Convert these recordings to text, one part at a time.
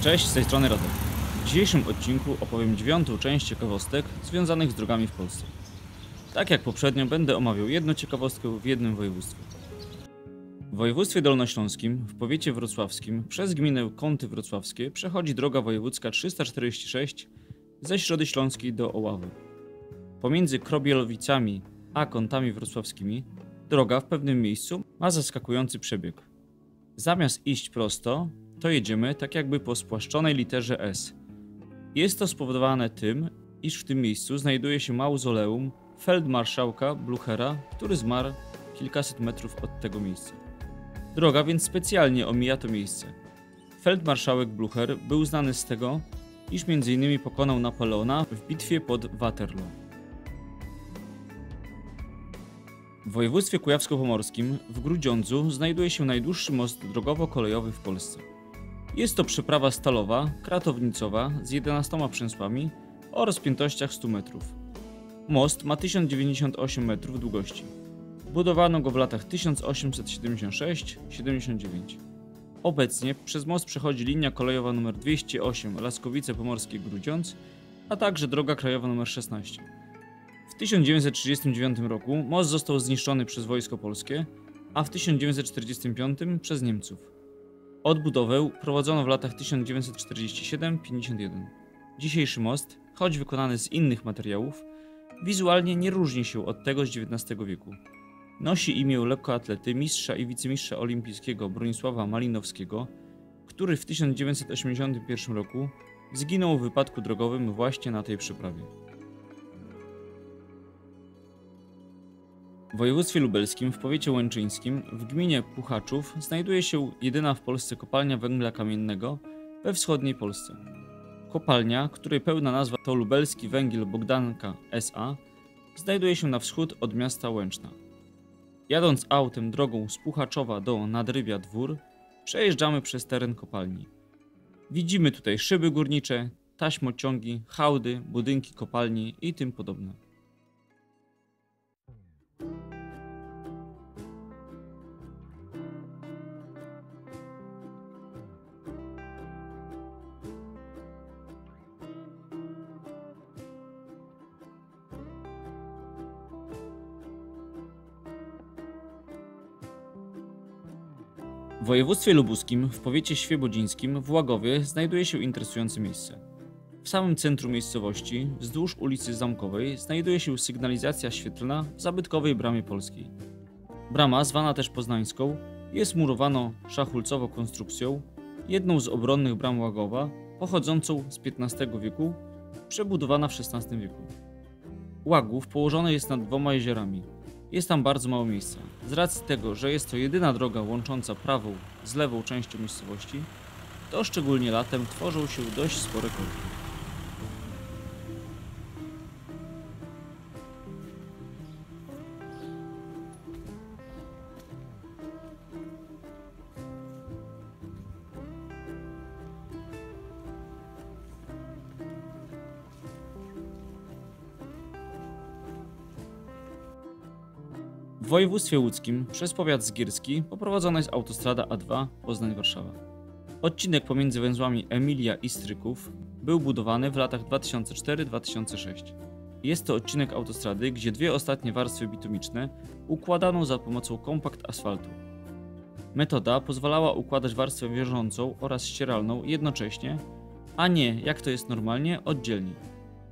Cześć, z tej strony Radek. W dzisiejszym odcinku opowiem 9. część ciekawostek związanych z drogami w Polsce. Tak jak poprzednio, będę omawiał jedną ciekawostkę w jednym województwie. W województwie dolnośląskim, w powiecie wrocławskim, przez gminę Kąty Wrocławskie przechodzi droga wojewódzka 346 ze Środy Śląskiej do Oławy. Pomiędzy Krobielowicami a Kątami Wrocławskimi droga w pewnym miejscu ma zaskakujący przebieg. Zamiast iść prosto, to jedziemy tak jakby po spłaszczonej literze S. Jest to spowodowane tym, iż w tym miejscu znajduje się mauzoleum feldmarszałka Blüchera, który zmarł kilkaset metrów od tego miejsca. Droga więc specjalnie omija to miejsce. Feldmarszałek Blücher był znany z tego, iż m.in. pokonał Napoleona w bitwie pod Waterloo. W województwie kujawsko-pomorskim w Grudziądzu znajduje się najdłuższy most drogowo-kolejowy w Polsce. Jest to przeprawa stalowa, kratownicowa z 11 przęsłami o rozpiętościach 100 metrów. Most ma 1098 metrów długości. Budowano go w latach 1876-79. Obecnie przez most przechodzi linia kolejowa nr 208 Laskowice Pomorskie Grudziądz, a także droga krajowa nr 16. W 1939 roku most został zniszczony przez Wojsko Polskie, a w 1945 przez Niemców. Odbudowę prowadzono w latach 1947-51. Dzisiejszy most, choć wykonany z innych materiałów, wizualnie nie różni się od tego z XIX wieku. Nosi imię lekkoatlety, mistrza i wicemistrza olimpijskiego Bronisława Malinowskiego, który w 1981 roku zginął w wypadku drogowym właśnie na tej przeprawie. W województwie lubelskim, w powiecie łęczyńskim, w gminie Puchaczów znajduje się jedyna w Polsce kopalnia węgla kamiennego we wschodniej Polsce. Kopalnia, której pełna nazwa to Lubelski Węgiel Bogdanka S.A., znajduje się na wschód od miasta Łęczna. Jadąc autem drogą z Puchaczowa do Nadrybia Dwór, przejeżdżamy przez teren kopalni. Widzimy tutaj szyby górnicze, taśmociągi, hałdy, budynki kopalni i tym podobne. W województwie lubuskim, w powiecie świebodzińskim, w Łagowie znajduje się interesujące miejsce. W samym centrum miejscowości, wzdłuż ulicy Zamkowej, znajduje się sygnalizacja świetlna w zabytkowej Bramie Polskiej. Brama, zwana też Poznańską, jest murowaną szachulcową konstrukcją, jedną z obronnych bram Łagowa, pochodzącą z XV wieku, przebudowana w XVI wieku. Łagów położony jest nad dwoma jeziorami. Jest tam bardzo mało miejsca. Z racji tego, że jest to jedyna droga łącząca prawą z lewą częścią miejscowości, to szczególnie latem tworzą się dość spore korki. W województwie łódzkim przez powiat zgierski poprowadzona jest autostrada A2 Poznań-Warszawa. Odcinek pomiędzy węzłami Emilia i Stryków był budowany w latach 2004-2006. Jest to odcinek autostrady, gdzie dwie ostatnie warstwy bitumiczne układano za pomocą kompakt asfaltu. Metoda pozwalała układać warstwę wiążącą oraz ścieralną jednocześnie, a nie, jak to jest normalnie, oddzielnie.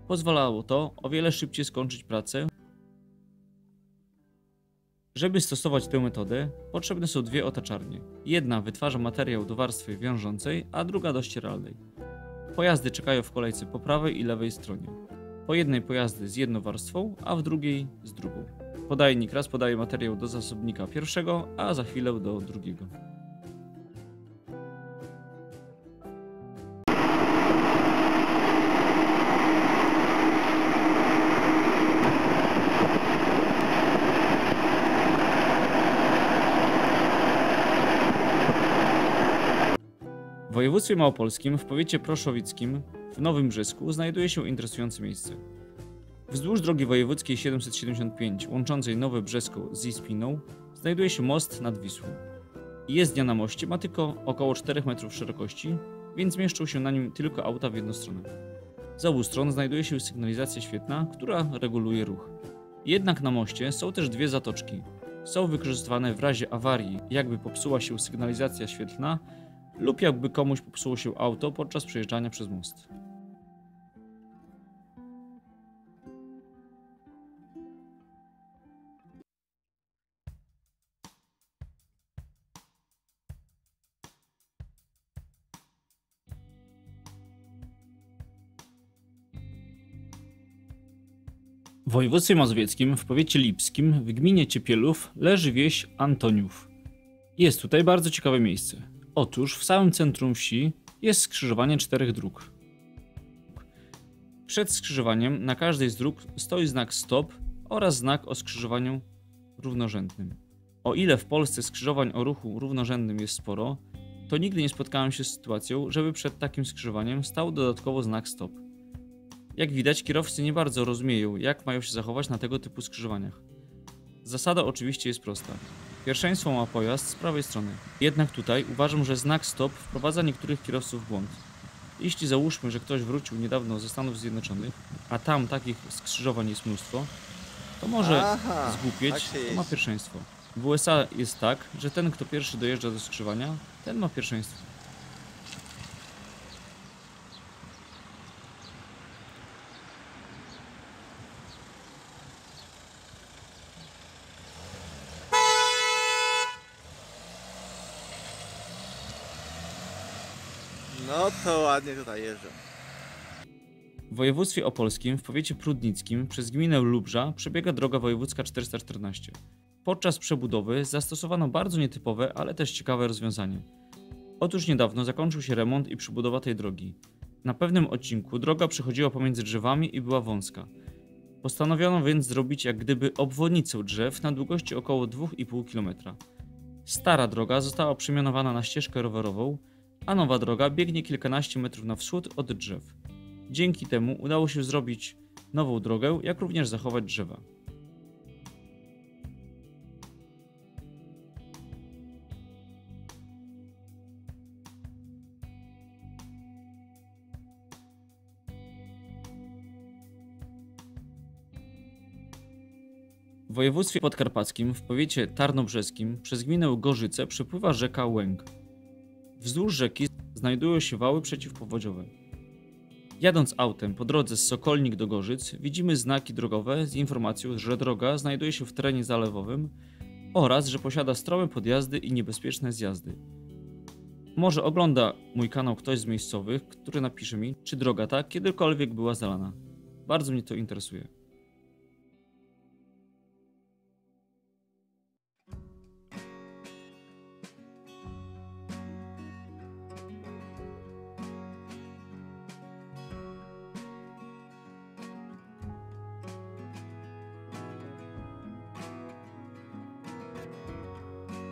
Pozwalało to o wiele szybciej skończyć pracę. Żeby stosować tę metodę, potrzebne są dwie otaczarnie. Jedna wytwarza materiał do warstwy wiążącej, a druga do ścieralnej. Pojazdy czekają w kolejce po prawej i lewej stronie. Po jednej pojazdy z jedną warstwą, a w drugiej z drugą. Podajnik raz podaje materiał do zasobnika pierwszego, a za chwilę do drugiego. W województwie małopolskim, w powiecie proszowickim, w Nowym Brzesku znajduje się interesujące miejsce. Wzdłuż drogi wojewódzkiej 775 łączącej Nowe Brzesko z Ispiną znajduje się most nad Wisłą. Jezdnia na moście ma tylko około 4 metrów szerokości więc mieszczą się na nim tylko auta w jedną stronę. Z obu stron znajduje się sygnalizacja świetlna, która reguluje ruch. Jednak na moście są też dwie zatoczki. Są wykorzystywane w razie awarii, jakby popsuła się sygnalizacja świetlna lub jakby komuś popsuło się auto podczas przejeżdżania przez most. W województwie mazowieckim, w powiecie lipskim, w gminie Ciepielów, leży wieś Antoniów. Jest tutaj bardzo ciekawe miejsce. Otóż w samym centrum wsi jest skrzyżowanie 4 dróg. Przed skrzyżowaniem na każdej z dróg stoi znak stop oraz znak o skrzyżowaniu równorzędnym. O ile w Polsce skrzyżowań o ruchu równorzędnym jest sporo, to nigdy nie spotkałem się z sytuacją, żeby przed takim skrzyżowaniem stał dodatkowo znak stop. Jak widać, kierowcy nie bardzo rozumieją, jak mają się zachować na tego typu skrzyżowaniach. Zasada oczywiście jest prosta. Pierwszeństwo ma pojazd z prawej strony. Jednak tutaj uważam, że znak stop wprowadza niektórych kierowców w błąd. Jeśli załóżmy, że ktoś wrócił niedawno ze Stanów Zjednoczonych, a tam takich skrzyżowań jest mnóstwo, to może zgłupieć, to ma pierwszeństwo. W USA jest tak, że ten, kto pierwszy dojeżdża do skrzyżowania, ten ma pierwszeństwo. No to ładnie tutaj jeżdżą. W województwie opolskim, w powiecie prudnickim, przez gminę Lubrza przebiega droga wojewódzka 414. Podczas przebudowy zastosowano bardzo nietypowe, ale też ciekawe rozwiązanie. Otóż niedawno zakończył się remont i przebudowa tej drogi. Na pewnym odcinku droga przechodziła pomiędzy drzewami i była wąska. Postanowiono więc zrobić jak gdyby obwodnicę drzew na długości około 2,5 km. Stara droga została przemianowana na ścieżkę rowerową, a nowa droga biegnie kilkanaście metrów na wschód od drzew. Dzięki temu udało się zrobić nową drogę, jak również zachować drzewa. W województwie podkarpackim, w powiecie tarnobrzeskim, przez gminę Gorzyce przepływa rzeka Łęk. Wzdłuż rzeki znajdują się wały przeciwpowodziowe. Jadąc autem po drodze z Sokolnik do Gorzyc widzimy znaki drogowe z informacją, że droga znajduje się w terenie zalewowym oraz, że posiada strome podjazdy i niebezpieczne zjazdy. Może ogląda mój kanał ktoś z miejscowych, który napisze mi, czy droga ta kiedykolwiek była zalana. Bardzo mnie to interesuje.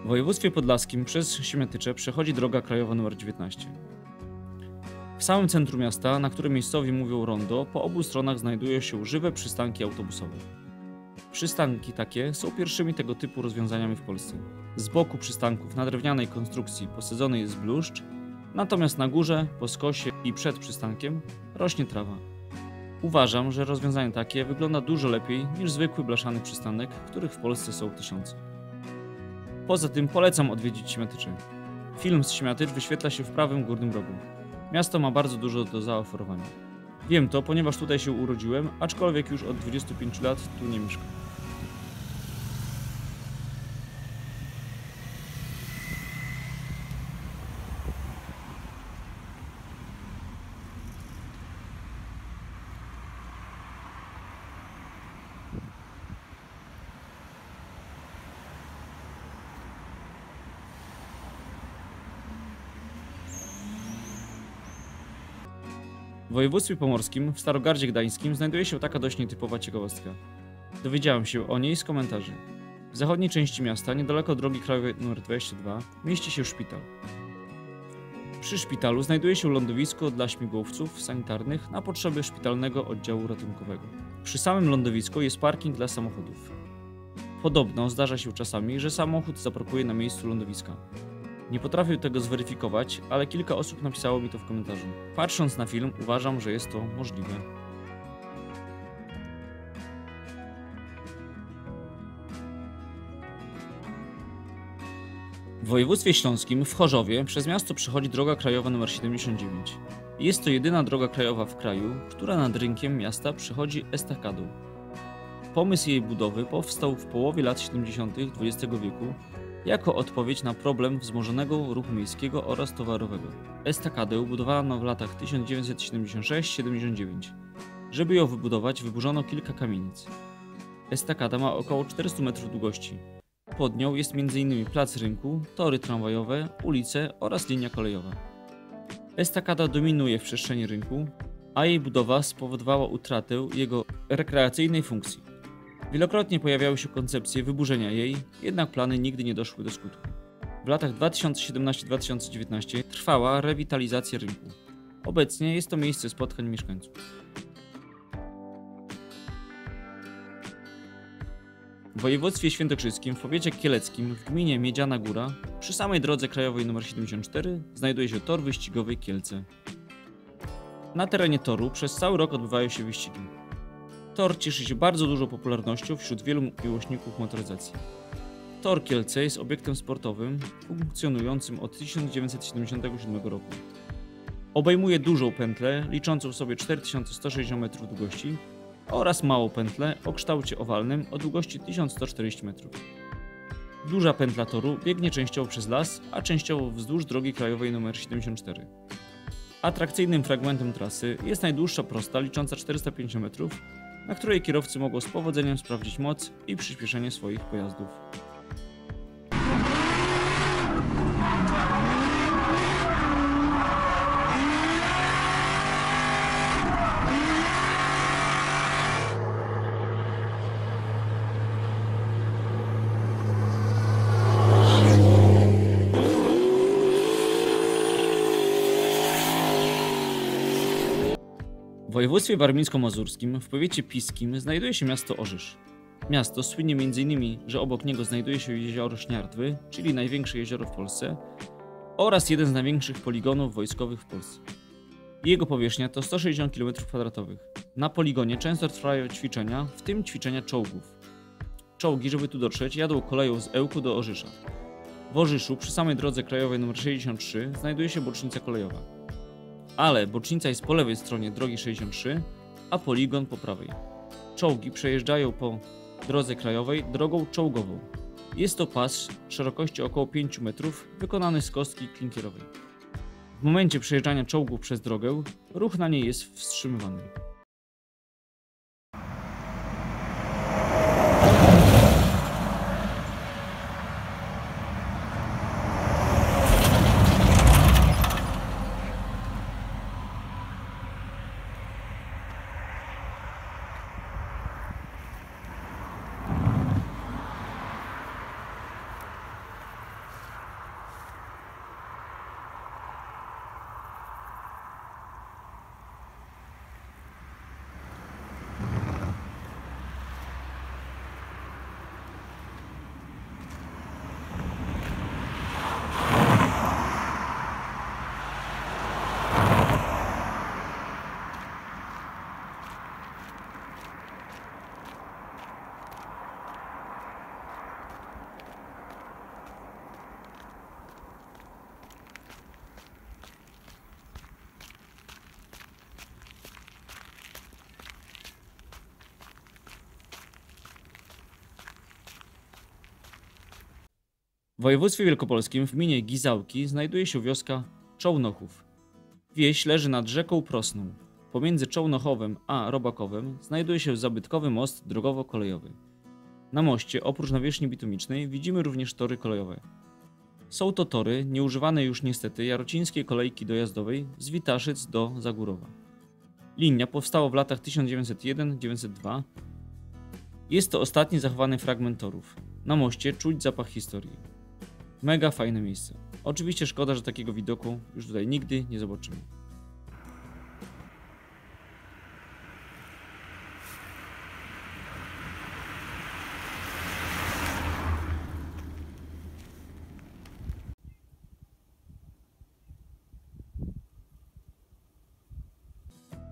W województwie podlaskim przez Siemiatycze przechodzi droga krajowa nr 19. W samym centrum miasta, na którym miejscowi mówią rondo, po obu stronach znajdują się żywe przystanki autobusowe. Przystanki takie są pierwszymi tego typu rozwiązaniami w Polsce. Z boku przystanków na drewnianej konstrukcji posadzony jest bluszcz, natomiast na górze, po skosie i przed przystankiem rośnie trawa. Uważam, że rozwiązanie takie wygląda dużo lepiej niż zwykły blaszany przystanek, których w Polsce są tysiące. Poza tym polecam odwiedzić Siemiatycze. Film z Siemiatycz wyświetla się w prawym górnym rogu. Miasto ma bardzo dużo do zaoferowania. Wiem to, ponieważ tutaj się urodziłem, aczkolwiek już od 25 lat tu nie mieszkam. W województwie pomorskim, w Starogardzie Gdańskim, znajduje się taka dość nietypowa ciekawostka. Dowiedziałem się o niej z komentarzy. W zachodniej części miasta, niedaleko drogi krajowej nr 22, mieści się szpital. Przy szpitalu znajduje się lądowisko dla śmigłowców sanitarnych na potrzeby szpitalnego oddziału ratunkowego. Przy samym lądowisku jest parking dla samochodów. Podobno zdarza się czasami, że samochód zaparkuje na miejscu lądowiska. Nie potrafię tego zweryfikować, ale kilka osób napisało mi to w komentarzu. Patrząc na film, uważam, że jest to możliwe. W województwie śląskim, w Chorzowie, przez miasto przechodzi droga krajowa nr 79. Jest to jedyna droga krajowa w kraju, która nad rynkiem miasta przechodzi estakadą. Pomysł jej budowy powstał w połowie lat 70. XX wieku jako odpowiedź na problem wzmożonego ruchu miejskiego oraz towarowego. Estakadę budowano w latach 1976-79. Żeby ją wybudować, wyburzono kilka kamienic. Estakada ma około 400 metrów długości. Pod nią jest m.in. plac rynku, tory tramwajowe, ulice oraz linia kolejowa. Estakada dominuje w przestrzeni rynku, a jej budowa spowodowała utratę jego rekreacyjnej funkcji. Wielokrotnie pojawiały się koncepcje wyburzenia jej, jednak plany nigdy nie doszły do skutku. W latach 2017-2019 trwała rewitalizacja rynku. Obecnie jest to miejsce spotkań mieszkańców. W województwie świętokrzyskim, w powiecie kieleckim, w gminie Miedziana Góra, przy samej drodze krajowej nr 74 znajduje się tor wyścigowy Kielce. Na terenie toru przez cały rok odbywają się wyścigi. Tor cieszy się bardzo dużą popularnością wśród wielu miłośników motoryzacji. Tor Kielce jest obiektem sportowym funkcjonującym od 1977 roku. Obejmuje dużą pętlę liczącą sobie 4160 metrów długości oraz małą pętlę o kształcie owalnym o długości 1140 metrów. Duża pętla toru biegnie częściowo przez las, a częściowo wzdłuż drogi krajowej nr 74. Atrakcyjnym fragmentem trasy jest najdłuższa prosta licząca 450 metrów, na której kierowcy mogą z powodzeniem sprawdzić moc i przyspieszenie swoich pojazdów. W województwie warmińsko-mazurskim, w powiecie piskim, znajduje się miasto Orzysz. Miasto słynie m.in., że obok niego znajduje się jezioro Śniardwy, czyli największe jezioro w Polsce, oraz jeden z największych poligonów wojskowych w Polsce. Jego powierzchnia to 160 km². Na poligonie często trwają ćwiczenia, w tym ćwiczenia czołgów. Czołgi, żeby tu dotrzeć, jadą koleją z Ełku do Orzysza. W Orzyszu, przy samej drodze krajowej nr 63, znajduje się bocznica kolejowa. Ale bocznica jest po lewej stronie drogi 63, a poligon po prawej. Czołgi przejeżdżają po drodze krajowej drogą czołgową. Jest to pas szerokości około 5 metrów, wykonany z kostki klinkierowej. W momencie przejeżdżania czołgów przez drogę, ruch na niej jest wstrzymywany. W województwie wielkopolskim w gminie Gizałki znajduje się wioska Czołnochów. Wieś leży nad rzeką Prosną. Pomiędzy Czołnochowem a Robakowem znajduje się zabytkowy most drogowo-kolejowy. Na moście, oprócz nawierzchni bitumicznej, widzimy również tory kolejowe. Są to tory nieużywane już niestety jarocińskiej kolejki dojazdowej z Witaszyc do Zagórowa. Linia powstała w latach 1901-1902. Jest to ostatni zachowany fragment torów. Na moście czuć zapach historii. Mega fajne miejsce. Oczywiście szkoda, że takiego widoku już tutaj nigdy nie zobaczymy.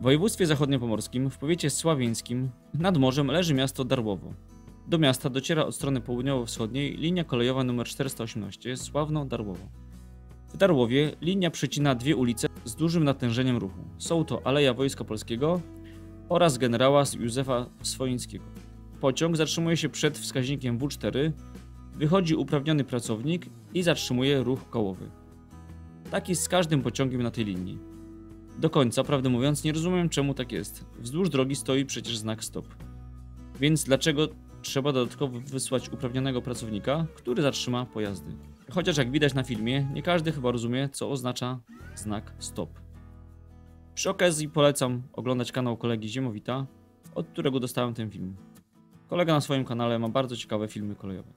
W województwie zachodniopomorskim, w powiecie sławieńskim, nad morzem leży miasto Darłowo. Do miasta dociera od strony południowo-wschodniej linia kolejowa nr 418 Sławno-Darłowo. W Darłowie linia przecina dwie ulice z dużym natężeniem ruchu. Są to Aleja Wojska Polskiego oraz generała Józefa Swoińskiego. Pociąg zatrzymuje się przed wskaźnikiem W4, wychodzi uprawniony pracownik i zatrzymuje ruch kołowy. Tak jest z każdym pociągiem na tej linii. Do końca, prawdę mówiąc, nie rozumiem, czemu tak jest. Wzdłuż drogi stoi przecież znak stop. Więc dlaczego trzeba dodatkowo wysłać uprawnionego pracownika, który zatrzyma pojazdy? Chociaż jak widać na filmie, nie każdy chyba rozumie, co oznacza znak stop. Przy okazji polecam oglądać kanał kolegi Ziemowita, od którego dostałem ten film. Kolega na swoim kanale ma bardzo ciekawe filmy kolejowe.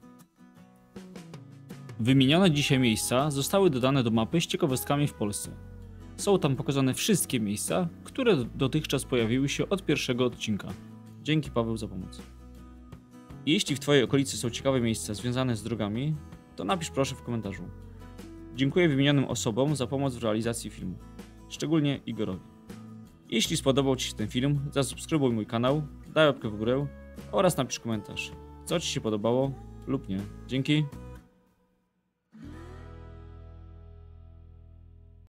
Wymienione dzisiaj miejsca zostały dodane do mapy z ciekawostkami w Polsce. Są tam pokazane wszystkie miejsca, które dotychczas pojawiły się od pierwszego odcinka. Dzięki Paweł za pomoc. Jeśli w Twojej okolicy są ciekawe miejsca związane z drogami, to napisz proszę w komentarzu. Dziękuję wymienionym osobom za pomoc w realizacji filmu, szczególnie Igorowi. Jeśli spodobał Ci się ten film, zasubskrybuj mój kanał, daj łapkę w górę oraz napisz komentarz, co Ci się podobało lub nie. Dzięki.